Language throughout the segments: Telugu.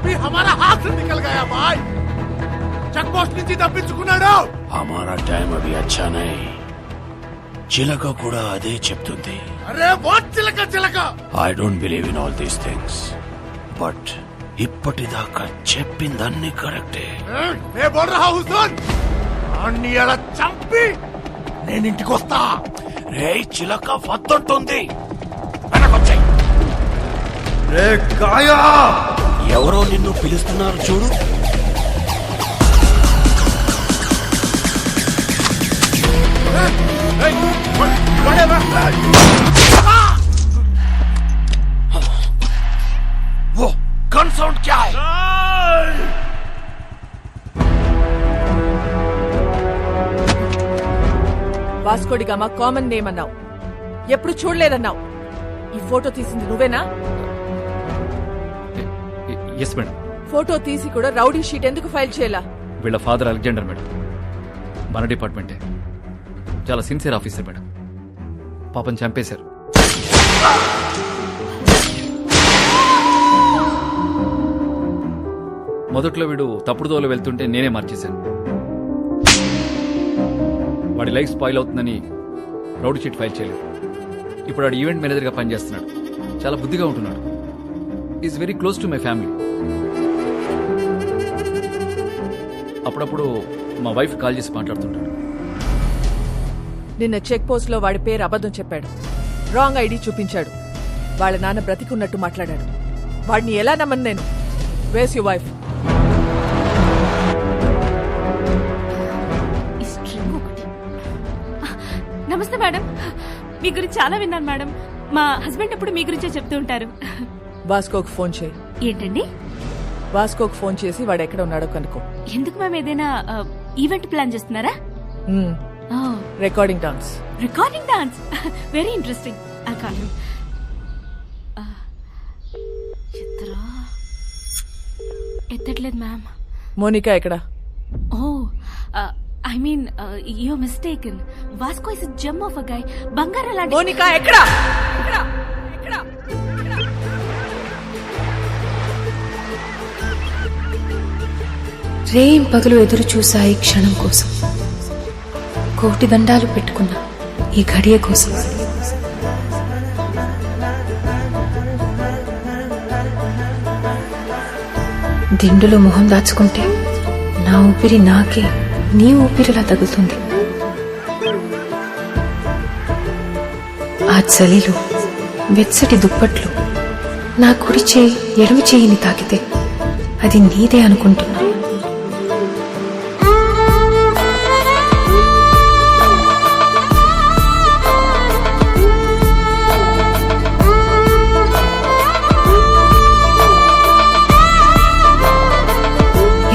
अभी हमारा हाथ से निकल गया भाई चेक पोस्ट నుంచి తప్పించుకున్నాడు हमारा टाइम अभी अच्छा नहीं చిలక కూడా అదే చెప్తుంది అరే వాట్ చిలక చిలక I don't believe in all these things but ఇప్పటిదాకా చెప్పిందన్నీ కరెక్టే मैं बोल रहा हूं सुन అన్ని అలా చంపి నేను ఇంటికి వస్తా రే చిలక వద్దంటుంది వెనకొచ్చాయి రే కాయా ఎవరో నిన్ను పిలుస్తున్నారు చూడు वो गन साउंड क्या है వాస్కోడిగామా కామన్ నేమ్ అన్నావు ఎప్పుడు చూడలేదన్నావు ఈ ఫోటో తీసింది నువ్వేనా ఎస్ మేడం ఫోటో తీసి కూడా రౌడీ షీట్ ఎందుకు ఫైల్ చేయాలా వీళ్ళ ఫాదర్ అలెగ్జాండర్ మేడం మన డిపార్ట్మెంటే చాలా సిన్సియర్ ఆఫీసర్ మేడం పాపం చంపేశారు మొదట్లో వీడు తప్పుడు దోవలో వెళ్తుంటే నేనే మార్చేశాను వాడి లైఫ్ స్పాయిల్ అవుతుందని రౌడీ షీట్ ఫైల్ చేయలేదు ఇప్పుడు వాడు ఈవెంట్ మేనేజర్గా పనిచేస్తున్నాడు చాలా బుద్ధిగా ఉంటున్నాడు is very close to my family అప్పుడప్పుడు మా వైఫ్ కాల్ చేసి మాట్లాడుతుంటాడు నిన్న చెక్ పోస్ట్ లో వాడి పేరు అబద్ధం చెప్పాడు రాంగ్ ఐడి చూపించాడు వాళ్ళ నాన్న బ్రతికున్నట్టు మాట్లాడాడు వాడిని ఎలా నమ్మను నేను వేస్ యు వైఫ్ నమస్తే మేడం మీ గురించి చాలా విన్నాను మేడం మా హస్బెండ్ ఎప్పుడు మీ గురించే చెప్తూ ఉంటారు వాస్కోకు ఫోన్ చేయి ఏంటండి వాస్కోకు ఫోన్ చేసి వాడు ఎక్కడ ఉన్నాడో కనుక్కో ఎందుకు మేము ఏదైనా ఈవెంట్ ప్లాన్ చేస్తున్నారా recording dance recording dance very interesting ఆ కాలం ఎత్తట్లేదు మ్యామ్ మోనికా ఎక్కడ oh I mean you mistaken Vasco is gem of a guy బంగారం లాంటి మోనికా ఎక్కడ రేం పగలు ఎదురు చూసా ఈ క్షణం కోసం కోటి దండాలు పెట్టుకున్న ఈ ఘడియ కోసం దిండులో మొహం దాచుకుంటే నా ఊపిరి నాకే నీ ఊపిరిలా తగులుతుంది ఆ చలిలో వెచ్చటి దుప్పట్లు నా కుడి చేయి ఎడమ చేయిని తాకితే అది నీదే అనుకుంటున్నా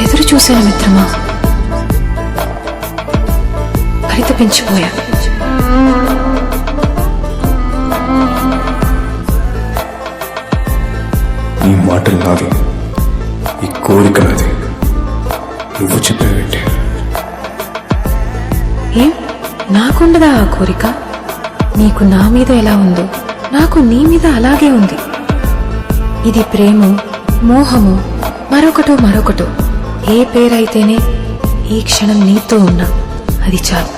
ఎదురు చూశాను మిత్రమా పరితపించిపోయా ఈ మాటలు నావి ఈ కోరిక నాది నువ్వు చెప్పేవేంటి ఏం నాకుండదా ఆ కోరిక నీకు నా మీద ఎలా ఉందో నాకు నీ మీద అలాగే ఉంది ఇది ప్రేమో మోహమో మరొకటో ఏ పేరైతేనే ఈ క్షణం నీతో ఉన్నా అది చాలు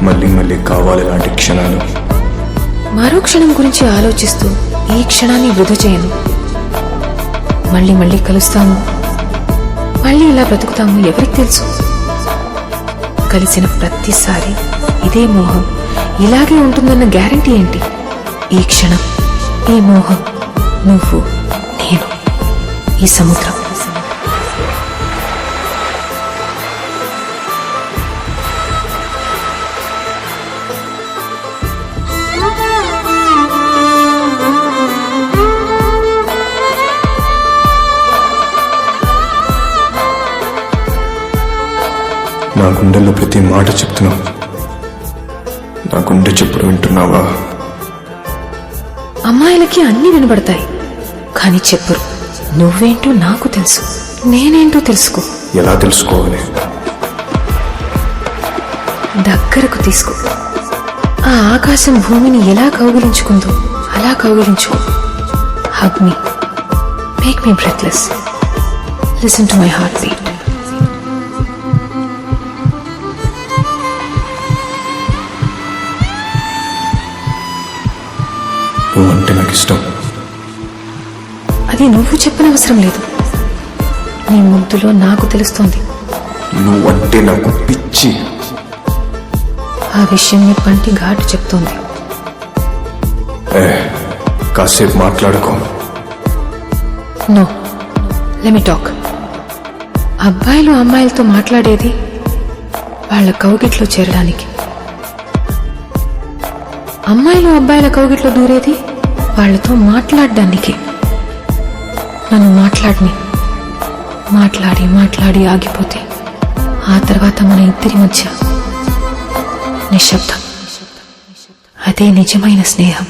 మళ్ళీ మళ్ళీ కావాలి లాంటి క్షణాలు మరో క్షణం గురించి ఆలోచిస్తూ ఈ క్షణాన్ని వృధా చేయను మళ్ళీ మళ్ళీ కలుస్తాము మళ్ళీ ఇలా బ్రతుకుతాము ఎవరికి తెలుసు కలిసిన ప్రతిసారి ఇదే మోహం ఇలాగే ఉంటుందన్న గ్యారంటీ ఏంటి ఈ క్షణం ఈ మోహం నువ్వు నేను ఈ సముద్రం నా గుండెల్లో ప్రతి మాట చెప్తున్నావు నా గుండె చెప్పుడు వింటున్నావా అమ్మాయిలకి అన్ని వినబడతాయి కానీ చెప్పరు నువ్వేంటో నాకు తెలుసు నేనేంటో తెలుసుకో ఎలా తెలుసుకోవాలి దగ్గరకు తీసుకో. ఆ ఆకాశం భూమిని ఎలా కౌగిలించుకుందో అలా కౌగిలించుకో. Hug me, make me breathless, listen to my heartbeat. నువ్వంటే నాకు ఇష్టం. అది నువ్వు చెప్పనవసరం లేదు, నీ ముద్దులో నాకు తెలుస్తోంది. నువ్వంటే నాకు పిచ్చి. ఆ విషయం నీ పంటి ఘాటు చెప్తోంది. కాసేపు మాట్లాడుకో. No, let me talk. అబ్బాయిలు అమ్మాయిలతో మాట్లాడేది వాళ్ళ కౌగిట్లో చేరడానికి, అమ్మాయిలు అబ్బాయిల కౌగిట్లో దూరేది వాళ్ళతో మాట్లాడడానికి. నన్ను మాట్లాడి మాట్లాడి ఆగిపోతే ఆ తర్వాత మన ఇద్దరి మధ్య నిశ్శబ్దం. అదే నిజమైన స్నేహం.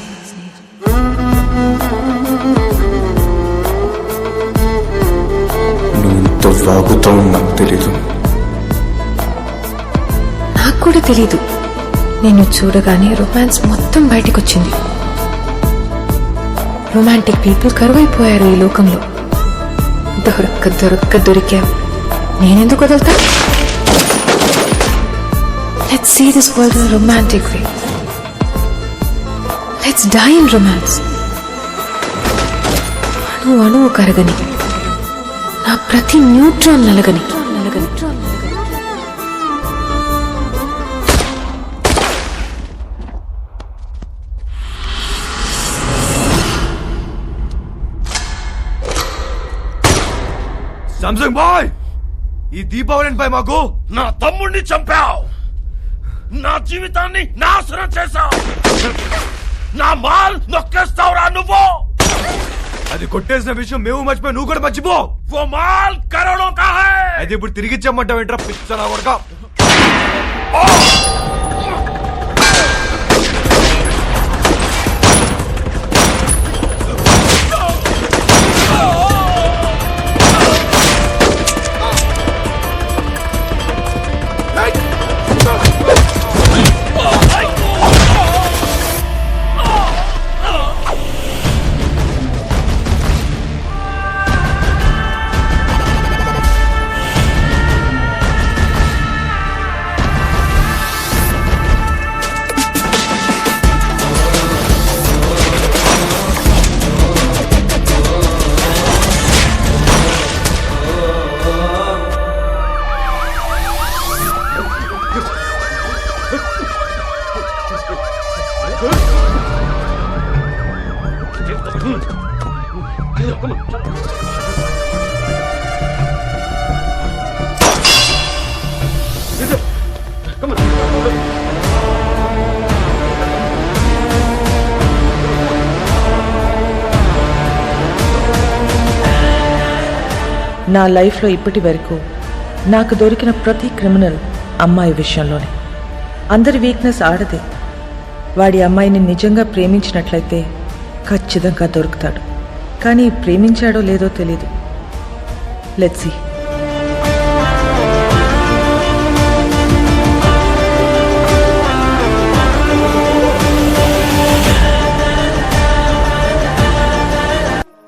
నువ్వు ఇంత వాగుతావు నాకు తెలీదు. నాకు కూడా తెలీదు. నిన్ను చూడగానే రొమాన్స్ మొత్తం బయటకొచ్చింది. రొమాంటిక్ పీపుల్ కరువైపోయారు ఈ లోకంలో. దొరికావు. నేనెందుకు వదులుతా? Let's see this world in a romantic way. Let's die in romance. అణువు కరగని, నా ప్రతి న్యూట్రాన్ నలగని. సామ్సంగ్ బాయ్, ఈ దీపావళిపై మాకు నా తమ్ముడిని చంపావు, నా జీవితాన్ని నాశనం చేశావు, నా మాల్ నొక్కేస్తావురా నువ్వు. అది కొట్టేసిన విషయం మేము మర్చిపోయి నువ్వు కూడా మర్చిపో. वो माल करोड़ों का है. అది ఇప్పుడు తిరిగి ఇచ్చామంటావు ఏంట్రా పిచ్చనా కొడకా? నా లైఫ్లో ఇప్పటి వరకు నాకు దొరికిన ప్రతి క్రిమినల్ అమ్మాయి విషయంలోనే. అందరి వీక్నెస్ ఆడదే. వాడి అమ్మాయిని నిజంగా ప్రేమించినట్లయితే ఖచ్చితంగా దొరుకుతాడు. కానీ ప్రేమించాడో లేదో తెలీదు. Let's see.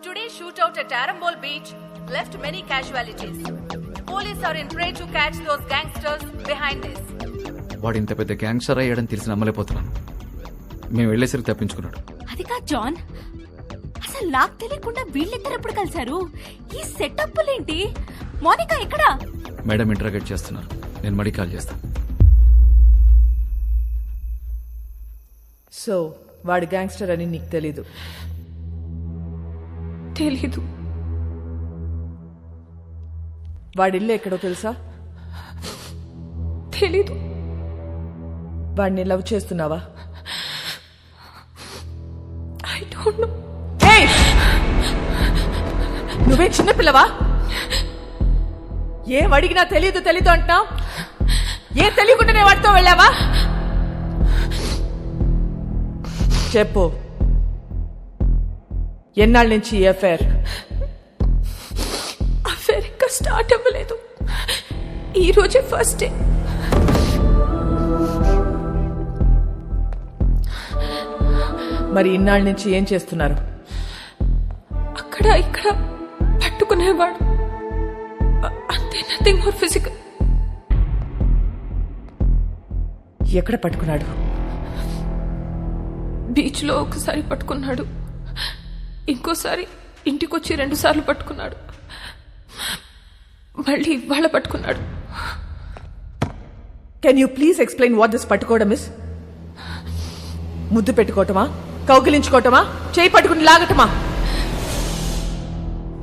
Today's shootout at Arambol Beach left many casualties. Police are in prey to catch those gangsters behind this. వాడు ఇంత పెద్ద గ్యాంగ్స్టర్ అయ్యాడని తెలిసి నమ్మలేకపోతున్నాను. మేము వెళ్లేసరికి తప్పించుకున్నాడు. అది కాదు జాన్, అసలు నాకు తెలియకుండా వీళ్ళిద్దరు ఎప్పుడు కలిశారు? ఈ సెటప్లేంటి? మోనికా ఎక్కడా? మేడం ఇంటరాగేట్ చేస్తున్నారు. నేను మడి కాల్ చేస్తాను. సో వాడు గ్యాంగ్స్టర్ అని నీకు తెలీదు? తెలీదు. వాడిల్లు ఎక్కడో తెలుసా? తెలీదు. వాడిని లవ్ చేస్తున్నావా? I don't know. నువ్వే చిన్నపిల్లవా? ఏం అడిగినా తెలీదు అంటున్నావు. ఏం తెలియకుండానే వాడితో వెళ్ళావా? చెప్పు, ఎన్నాళ్ళ నుంచి ఈ అఫైర్ ఇంకా స్టార్ట్ అవ్వలేదు. ఈ రోజే ఫస్ట్ డే. మరి ఇన్నాళ్ళ నుంచి ఏం చేస్తున్నారు? అక్కడ ఇక్కడ పట్టుకునేవాడు, అంతే, నథింగ్ మోర్ ఫిజికల్. ఎక్కడ పట్టుకున్నాడు? బీచ్ లో ఒకసారి పట్టుకున్నాడు, ఇంకోసారి ఇంటికొచ్చి 2 సార్లు పట్టుకున్నాడు, మళ్ళీ ఇవాళ పట్టుకున్నాడు. Can you please explain what this పట్టుకోవడం ఇస్? ముద్దు పెట్టుకోవటమా, కౌగిలించుకోవటమా, చేయి పట్టుకుని లాగటమా?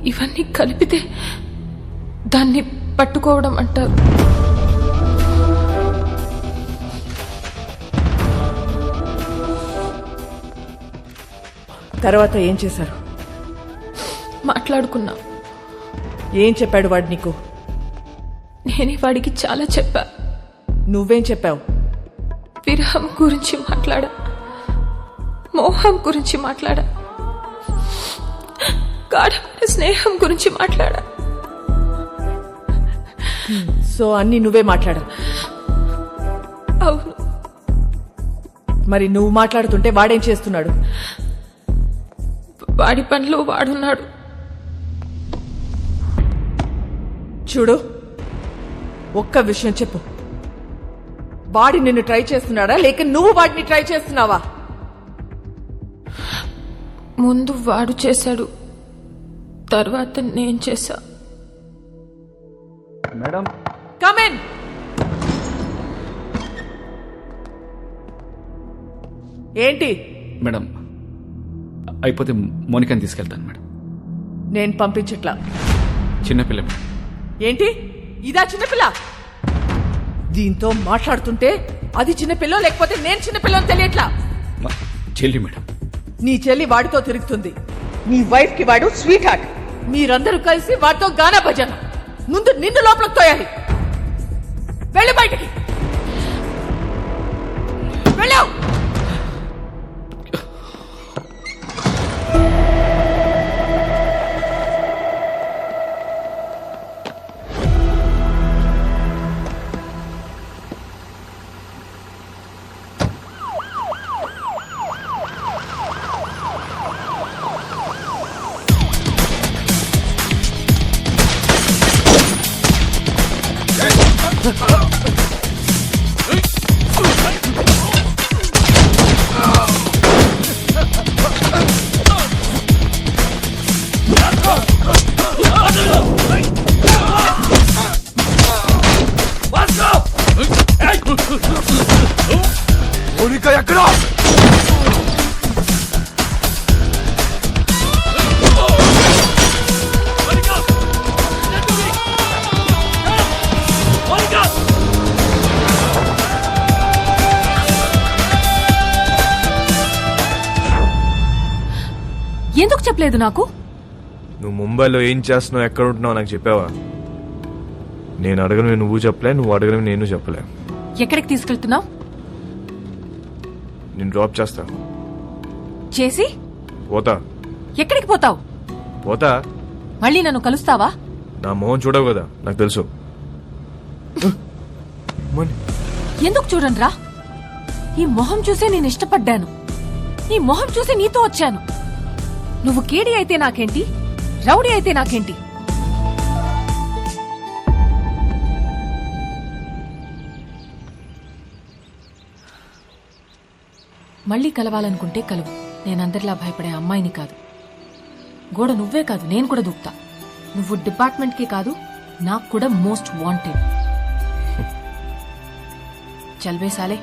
ఇవన్నీ కలిపితే దాన్ని పట్టుకోవడం అంటారు. తర్వాత ఏం చేశారు? మాట్లాడుకున్నా. ఏం చెప్పాడు వాడు నీకు? నేనే వాడికి చాలా చెప్పా. నువ్వేం చెప్పావు? విరహం గురించి మాట్లాడా, మోహం గురించి మాట్లాడా, గాఢమైన స్నేహం గురించి మాట్లాడా. సో అన్ని నువ్వే మాట్లాడా? అవును. మరి నువ్వు మాట్లాడుతుంటే వాడేం చేస్తున్నాడు? వాడి పనిలో వాడున్నాడు. చూడు, ఒక్క విషయం చెప్పు. వాడి నిన్ను ట్రై చేస్తున్నాడా, లేక నువ్వు వాడిని ట్రై చేస్తున్నావా? ముందు వాడు చేశాడు, తర్వాత నేను చేశా. Madam, come in. ఏంటి? మేడం, అయిపోతే మోనికాని తీసుకెళ్తాను మేడం. నేను పంపించట్లా. చిన్నపిల్ల మేడం. ఏంటి ఇదా చిన్నపిల్ల? దీంతో మాట్లాడుతుంటే అది చిన్నపిల్ల లేకపోతే నేను చిన్నపిల్లని తెలియట్లా. మా చెల్లి మేడం. నీ చెల్లి వాడితో తిరుగుతుంది, నీ వైఫ్ కి వాడు స్వీట్ హార్ట్. మీరందరూ కలిసి వాడితో గానా భజన. ముందు నిన్ను లోపలికి తోయాలి. వెళ్ళి బయటికి వెళ్ళావు. మోనికా ఎక్కడా? ఎందుకు చెప్పలేదు నాకు? నువ్వు ముంబైలో ఏం చేస్తున్నావు, ఎక్కడ ఉంటున్నావు నాకు చెప్పావా? నేను అడగను నువ్వు చెప్పలే, నువ్వు అడగను నేను చెప్పలే. ఎక్కడికి తీసుకెళ్తున్నావు? నేను డ్రాప్ చేస్తా. చేసి పోతా. ఎక్కడికి పోతావు? పోతా. మళ్ళీ నన్ను కలుస్తావా? నా మొహం చూడవు కదా, నాకు తెలుసు. ఎందుకు చూడండిరా, ఈ మొహం చూసే నేను ఇష్టపడ్డాను, ఈ మొహం చూసి నీతో వచ్చాను. నువ్వు కేడి అయితే నాకేంటి, రౌడీ అయితే నాకేంటి? మళ్ళీ కలవాలనుకుంటే కలువు. నేనందరిలా భయపడే అమ్మాయిని కాదు. గోడ నువ్వే కాదు, నేను కూడా దూకుతా. నువ్వు డిపార్ట్మెంట్కే కాదు, నాకు కూడా మోస్ట్ వాంటెడ్. చల్వే సాలే.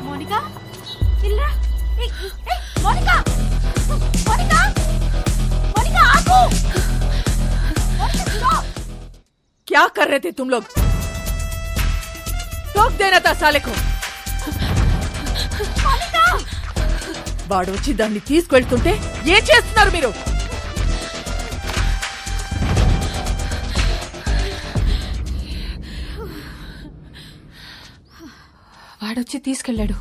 మోనికా, ఇల్లా. మోనికా, మోనికా, మోనికా, ఆగు. क्या कर रहे थे तुम लोग? टोक देना था साले को. వాడు వచ్చి దాన్ని తీసుకెళ్తుంటే ఏం చేస్తున్నారు మీరు? వాడొచ్చి తీసుకెళ్ళాడు.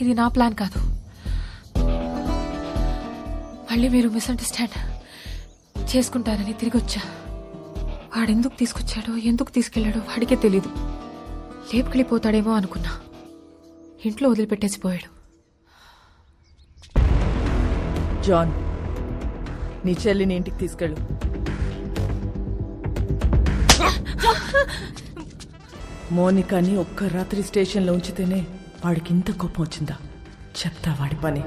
ఇది నా ప్లాన్ కాదు. మళ్ళీ మీరు మిస్అండర్స్టాండ్ చేసుకుంటారని తిరిగి వచ్చా. వాడెందుకు తీసుకొచ్చాడో, ఎందుకు తీసుకెళ్లాడో వాడికే తెలీదు. లేపుకెళ్ళిపోతాడేమో అనుకున్నా. ఇంట్లో వదిలిపెట్టేసి పోయాడు. జాన్, నీ చెల్లిని ఇంటికి తీసుకెళ్ళు. మోనికాని ఒక్క రాత్రి స్టేషన్లో ఉంచితేనే వాడికి ఇంత కోపం వచ్చిందా? చెప్తా వాడి పని.